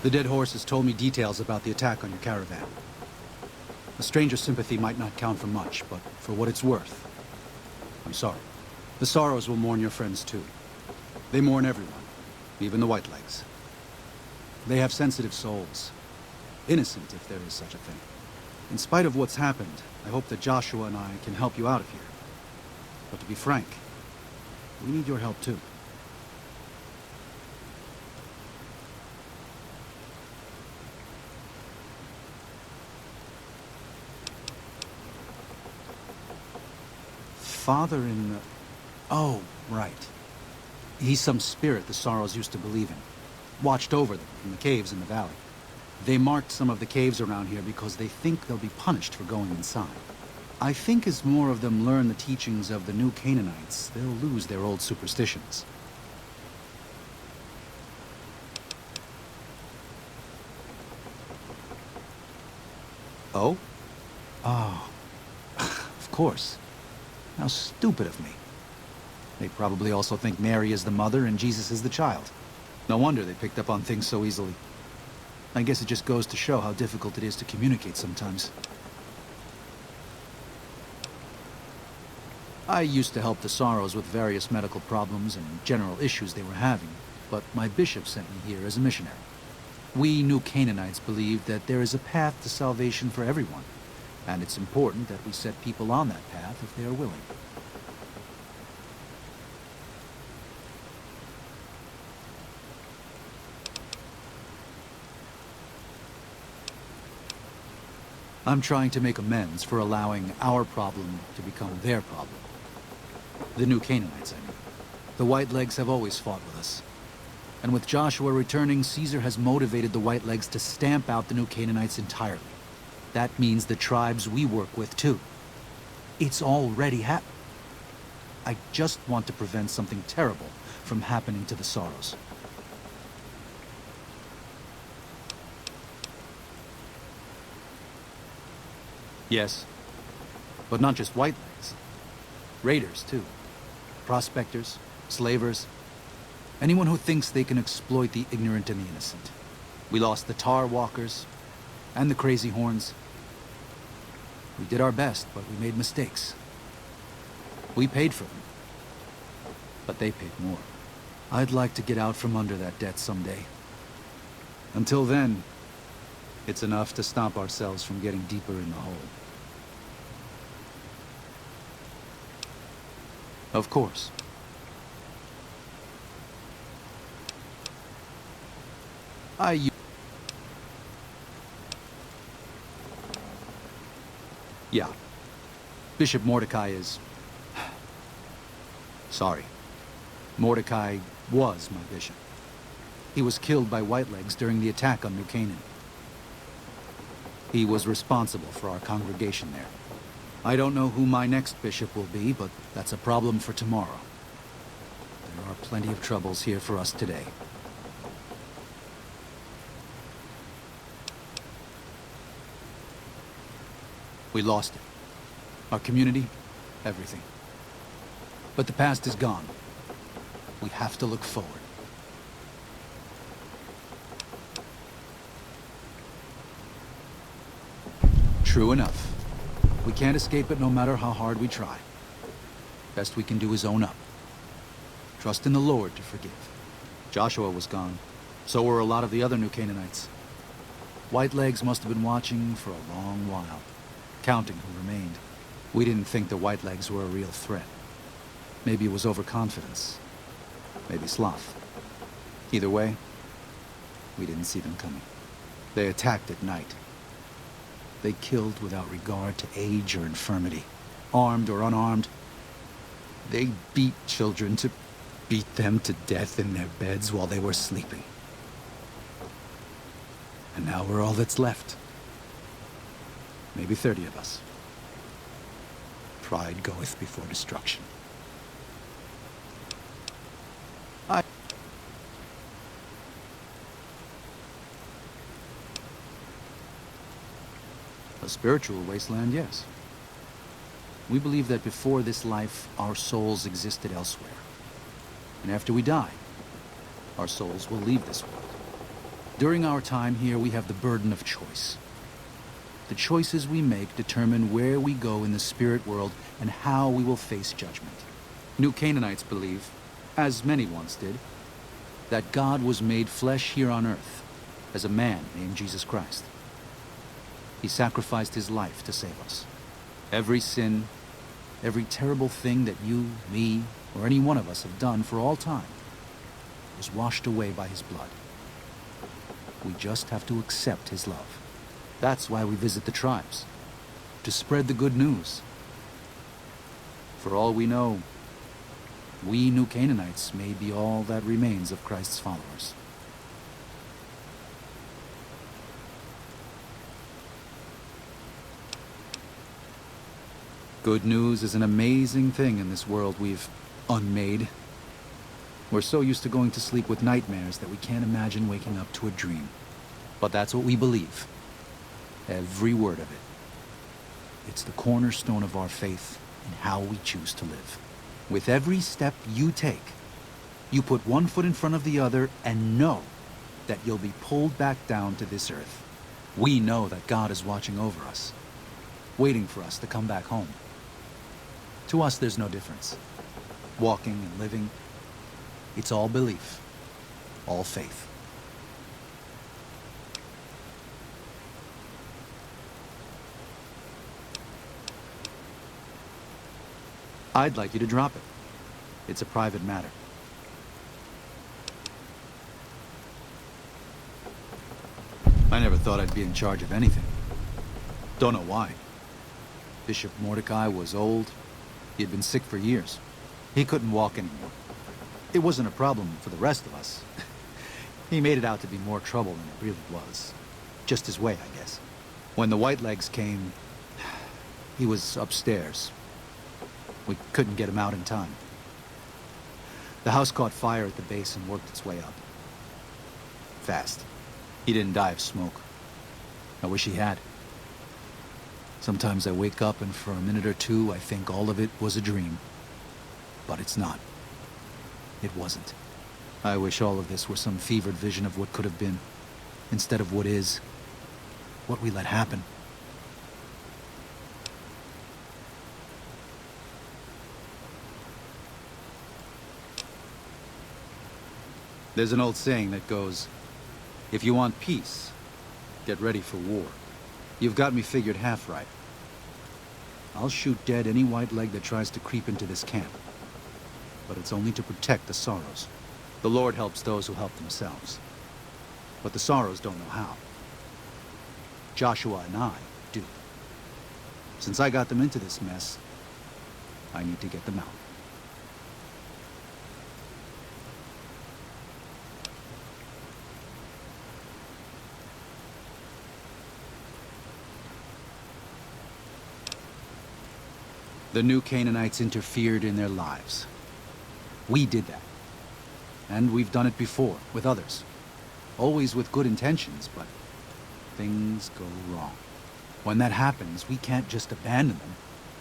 The dead horse has told me details about the attack on your caravan. A stranger's sympathy might not count for much, but for what it's worth, I'm sorry. The Sorrows will mourn your friends too. They mourn everyone, even the Whitelegs. They have sensitive souls. Innocent, if there is such a thing. In spite of what's happened, I hope that Joshua and I can help you out of here. But to be frank, we need your help too. Father in the... Oh, right. He's some spirit the Sorrows used to believe in. Watched over them in the caves in the valley. They marked some of the caves around here because they think they'll be punished for going inside. I think as more of them learn the teachings of the New-Canaanites, they'll lose their old superstitions. Oh? Oh. Of course. How stupid of me. They probably also think Mary is the mother and Jesus is the child. No wonder they picked up on things so easily. I guess it just goes to show how difficult it is to communicate sometimes. I used to help the Sorrows with various medical problems and general issues they were having, but my bishop sent me here as a missionary. We New-Canaanites believe that there is a path to salvation for everyone, and it's important that we set people on that path if they are willing. I'm trying to make amends for allowing our problem to become their problem. The New-Canaanites, I mean. The Whitelegs have always fought with us. And with Joshua returning, Caesar has motivated the Whitelegs to stamp out the New-Canaanites entirely. That means the tribes we work with, too. It's already happened. I just want to prevent something terrible from happening to the Sorrows. Yes, but not just Whitelegs. Raiders, too. Prospectors, slavers. Anyone who thinks they can exploit the ignorant and the innocent. We lost the Tar Walkers and the Crazy Horns. We did our best, but we made mistakes. We paid for them, but they paid more. I'd like to get out from under that debt someday. Until then, it's enough to stop ourselves from getting deeper in the hole. Of course. Yeah. Bishop Mordecai is... Sorry. Mordecai was my bishop. He was killed by Whitelegs during the attack on New Canaan. He was responsible for our congregation there. I don't know who my next bishop will be, but that's a problem for tomorrow. There are plenty of troubles here for us today. We lost it. Our community, everything. But the past is gone. We have to look forward. True enough. We can't escape it no matter how hard we try. Best we can do is own up. Trust in the Lord to forgive. Joshua was gone. So were a lot of the other New Canaanites. Whitelegs must have been watching for a long while, counting who remained. We didn't think the Whitelegs were a real threat. Maybe it was overconfidence. Maybe sloth. Either way, we didn't see them coming. They attacked at night. They killed without regard to age or infirmity, armed or unarmed. They beat children to beat them to death in their beds while they were sleeping. And now we're all that's left. Maybe 30 of us. Pride goeth before destruction. A spiritual wasteland, yes. We believe that before this life, our souls existed elsewhere. And after we die, our souls will leave this world. During our time here, we have the burden of choice. The choices we make determine where we go in the spirit world and how we will face judgment. New Canaanites believe, as many once did, that God was made flesh here on earth as a man named Jesus Christ. He sacrificed his life to save us. Every sin, every terrible thing that you, me, or any one of us have done for all time was washed away by his blood. We just have to accept his love. That's why we visit the tribes, to spread the good news. For all we know, we New Canaanites may be all that remains of Christ's followers. Good news is an amazing thing in this world we've unmade. We're so used to going to sleep with nightmares that we can't imagine waking up to a dream. But that's what we believe. Every word of it. It's the cornerstone of our faith and how we choose to live. With every step you take, you put one foot in front of the other and know that you'll be pulled back down to this earth. We know that God is watching over us, waiting for us to come back home. To us, there's no difference. Walking and living, it's all belief, all faith. I'd like you to drop it. It's a private matter. I never thought I'd be in charge of anything. Don't know why. Bishop Mordecai was old. He had been sick for years. He couldn't walk anymore. It wasn't a problem for the rest of us. He made it out to be more trouble than it really was. Just his way, I guess. When the Whitelegs came, he was upstairs. We couldn't get him out in time. The house caught fire at the base and worked its way up. Fast. He didn't die of smoke. I wish he had. Sometimes I wake up and for a minute or two I think all of it was a dream. But it's not. It wasn't. I wish all of this were some fevered vision of what could have been, instead of what is, what we let happen. There's an old saying that goes, if you want peace, get ready for war. You've got me figured half right. I'll shoot dead any white leg that tries to creep into this camp. But it's only to protect the Sorrows. The Lord helps those who help themselves. But the Sorrows don't know how. Joshua and I do. Since I got them into this mess, I need to get them out. The New Canaanites interfered in their lives. We did that. And we've done it before, with others. Always with good intentions, but things go wrong. When that happens, we can't just abandon them,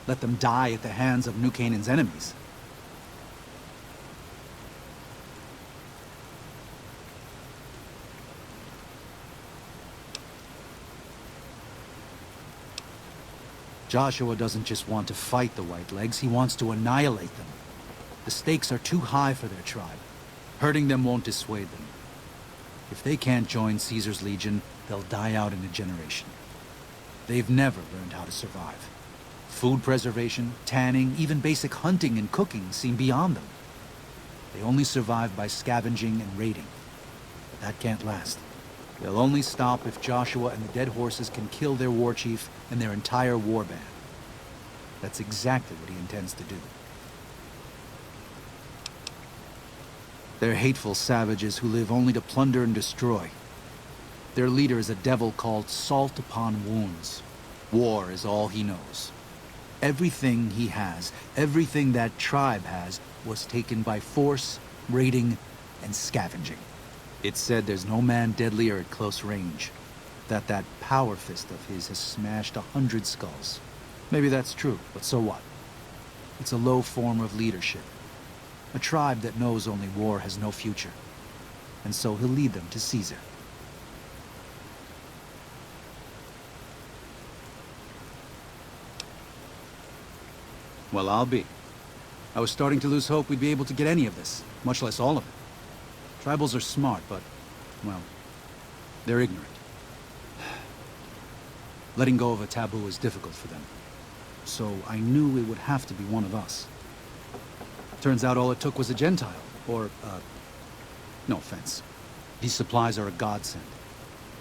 let them die at the hands of New Canaan's enemies. Joshua doesn't just want to fight the Whitelegs, he wants to annihilate them. The stakes are too high for their tribe. Hurting them won't dissuade them. If they can't join Caesar's legion, they'll die out in a generation. They've never learned how to survive. Food preservation, tanning, even basic hunting and cooking seem beyond them. They only survive by scavenging and raiding. But that can't last. They'll only stop if Joshua and the dead horses can kill their war chief and their entire war band. That's exactly what he intends to do. They're hateful savages who live only to plunder and destroy. Their leader is a devil called Salt Upon Wounds. War is all he knows. Everything he has, everything that tribe has, was taken by force, raiding, and scavenging. It's said there's no man deadlier at close range, that power fist of his has smashed 100 skulls. Maybe that's true, but so what? It's a low form of leadership. A tribe that knows only war has no future. And so he'll lead them to Caesar. Well, I'll be. I was starting to lose hope we'd be able to get any of this, much less all of it. Tribals are smart, but, well, they're ignorant. Letting go of a taboo is difficult for them. So I knew it would have to be one of us. Turns out all it took was a Gentile, or, no offense. These supplies are a godsend.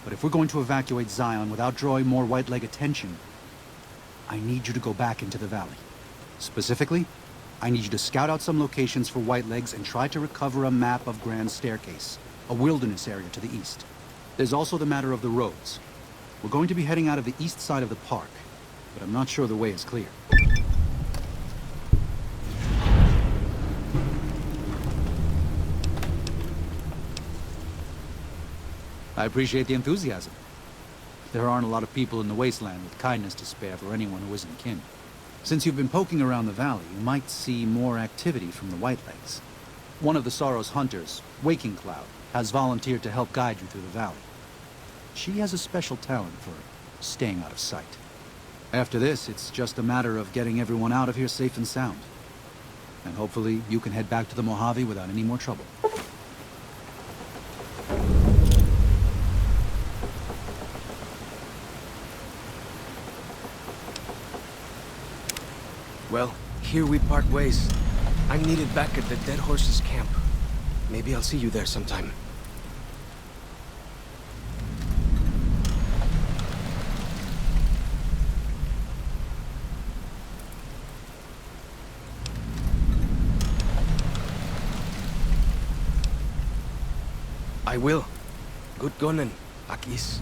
But if we're going to evacuate Zion without drawing more white leg attention, I need you to go back into the valley. Specifically, I need you to scout out some locations for white legs and try to recover a map of Grand Staircase, a wilderness area to the east. There's also the matter of the roads. We're going to be heading out of the east side of the park, but I'm not sure the way is clear. I appreciate the enthusiasm. There aren't a lot of people in the wasteland with kindness to spare for anyone who isn't kin. Since you've been poking around the valley, you might see more activity from the Whitelegs. One of the Sorrow's hunters, Waking Cloud, has volunteered to help guide you through the valley. She has a special talent for staying out of sight. After this, it's just a matter of getting everyone out of here safe and sound. And hopefully you can head back to the Mojave without any more trouble. Well, here we part ways. I'm needed back at the Dead Horses camp. Maybe I'll see you there sometime. I will. Good gunning, Akis.